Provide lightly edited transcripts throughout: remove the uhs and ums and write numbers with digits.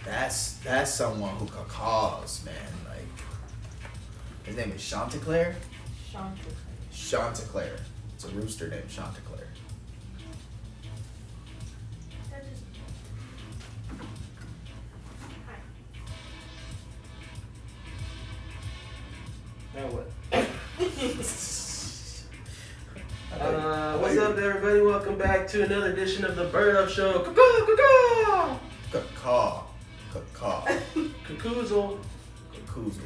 That's someone who could cause, man. Like, his name is Chanticleer. Chanticleer. It's a rooster named Chanticleer. Now what? What's up, everybody? Welcome back to another edition of the Birduuup Show. Caw-caw! Cacoozle.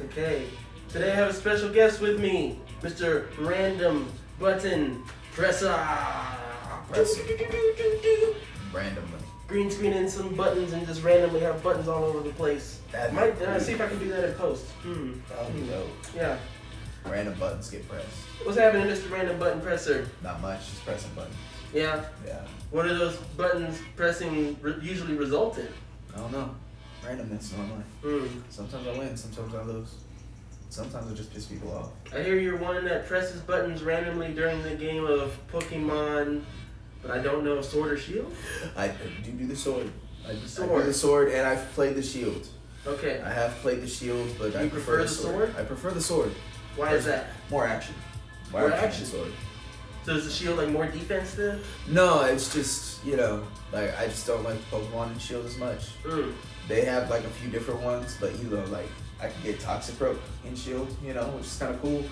Okay. Today I have a special guest with me, Mr. RandomButtonPresser. Randomly. Green screen in some buttons and just randomly have buttons all over the place. See if I can do that in post. Yeah. Random buttons get pressed. What's happening, Mr. RandomButtonPresser? Not much, just pressing buttons. Yeah? Yeah. What do those buttons pressing usually result in? I don't know. Randomness normally. Sometimes I win, sometimes I lose. Sometimes I just piss people off. I hear you're one that presses buttons randomly during the game of Pokemon, but I don't know Sword or Shield? I do the sword. I do Sword. the sword, and I've played the shield. Okay. I have played the shield, but I prefer the sword? I prefer the sword. Why is that? More action. More action. Sword. So is the shield like more defense then? No, it's just, like I just don't like Pokemon and Shield as much. They have like a few different ones, but like I can get Toxicroak in Shield, which is kind of cool.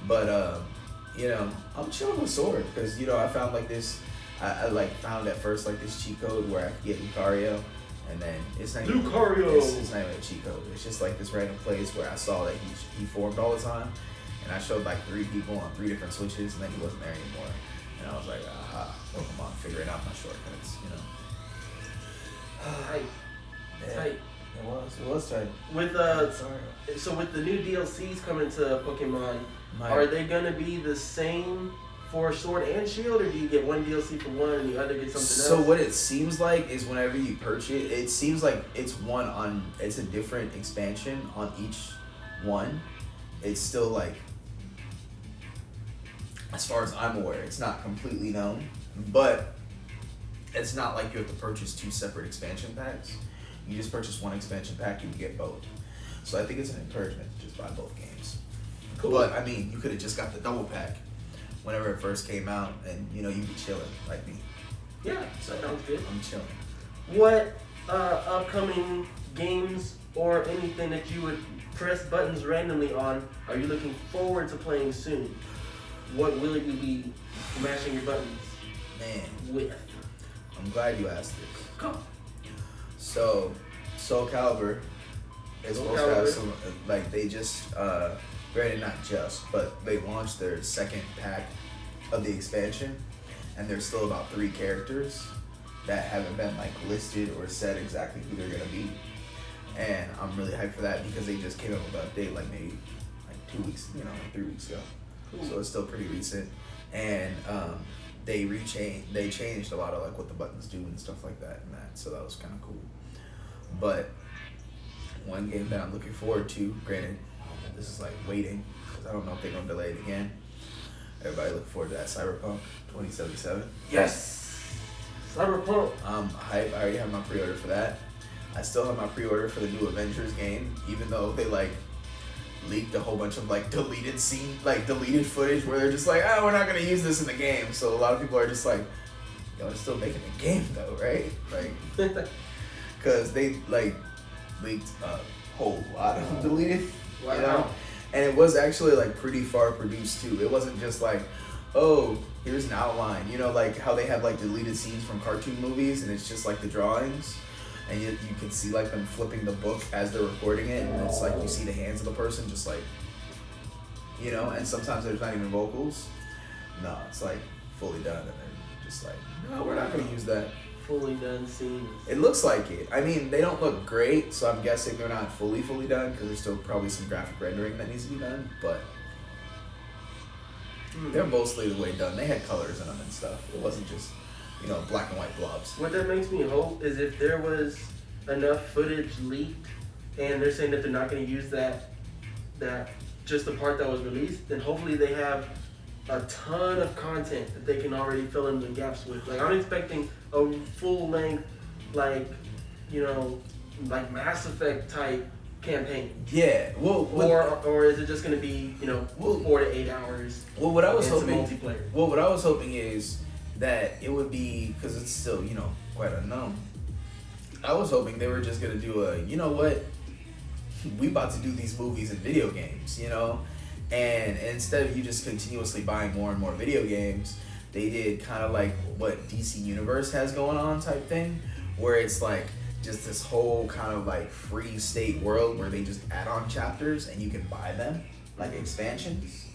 But I'm chilling with Sword because I found like this. I found at first like this cheat code where I could get Lucario, and then it's not even, Lucario. It's not even a cheat code. It's just like this random place where I saw that he formed all the time, and I showed like 3 people on 3 different switches, and then he wasn't there anymore. And I was like, aha, Pokemon figuring out my shortcuts, Tight. Yeah, Tight. It was tight. With so with the new DLCs coming to Pokemon, are they gonna be the same for Sword and Shield, or do you get one DLC for one and the other get something else? So what it seems like is whenever you purchase it seems like it's a different expansion on each one. It's still like, as far as I'm aware, it's not completely known, but it's not like you have to purchase 2 separate expansion packs. You just purchase one expansion pack and you get both. So I think it's an encouragement to just buy both games. Cool. But I mean, you could have just got the double pack whenever it first came out, and you'd be chilling like me. Yeah, so that sounds good. I'm chilling. What upcoming games or anything that you would press buttons randomly on are you looking forward to playing soon? What will you be mashing your buttons with? I'm glad you asked this. Go. So, Soul Calibur is supposed to have some, like, they just, granted not just, but they launched their second pack of the expansion, and there's still about 3 characters that haven't been, like, listed or said exactly who they're gonna be. And I'm really hyped for that because they just came up with an update, like, maybe, 2 weeks, like 3 weeks ago. Cool. So it's still pretty recent. And, they changed a lot of like what the buttons do and stuff like that, so that was kind of cool. But one game that I'm looking forward to, granted this is like waiting because I don't know if they're gonna delay it again. Everybody look forward to that Cyberpunk 2077. Yes, Cyberpunk. Hype. I already have my pre-order for that. I still have my pre-order for the new Avengers game, even though they like leaked a whole bunch of like deleted footage where they're just like, we're not gonna use this in the game. So a lot of people are just like, they're still making a game though, right? Like, because they like leaked a whole lot of deleted, and it was actually like pretty far produced too. It wasn't just like, oh, here's an outline, like how they have like deleted scenes from cartoon movies, and it's just like the drawings. And you can see like them flipping the book as they're recording it, and it's like you see the hands of the person just like, and sometimes there's not even vocals. No, it's like fully done, and they're just like, no, we're not gonna use that. Fully done scenes. It looks like it. I mean, they don't look great, so I'm guessing they're not fully done because there's still probably some graphic rendering that needs to be done, but they're mostly the way done. They had colors in them and stuff. It wasn't just black and white blobs. What that makes me hope is if there was enough footage leaked and they're saying that they're not going to use that just the part that was released, then hopefully they have a ton of content that they can already fill in the gaps with. Like, I'm expecting a full length, like, like Mass Effect type campaign? Yeah. Well, or is it just going to be 4 to 8 hours? Well, what I was and some hoping, multiplayer. well, what I was hoping is that it would be, because it's still quite unknown. I was hoping they were just gonna do a, we about to do these movies and video games, and instead of you just continuously buying more and more video games, they did kind of like what DC Universe has going on type thing, where it's like just this whole kind of like free state world where they just add on chapters and you can buy them like expansions.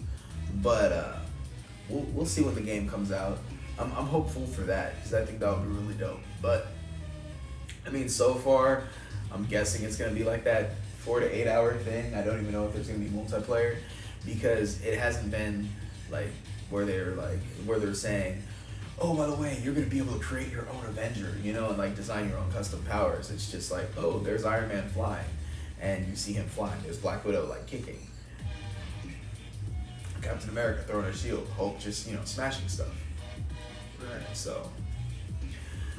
But we'll see when the game comes out. I'm hopeful for that because I think that would be really dope. But I mean, so far, I'm guessing it's gonna be like that 4 to 8 hour thing. I don't even know if there's gonna be multiplayer because it hasn't been like where they're saying, oh, by the way, you're gonna be able to create your own Avenger, and like design your own custom powers. It's just like, oh, there's Iron Man flying, and you see him flying. There's Black Widow like kicking. Captain America throwing her shield. Hulk just smashing stuff. Right. So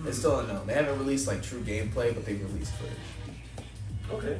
it's still unknown. They haven't released like true gameplay, but they've released footage. Okay.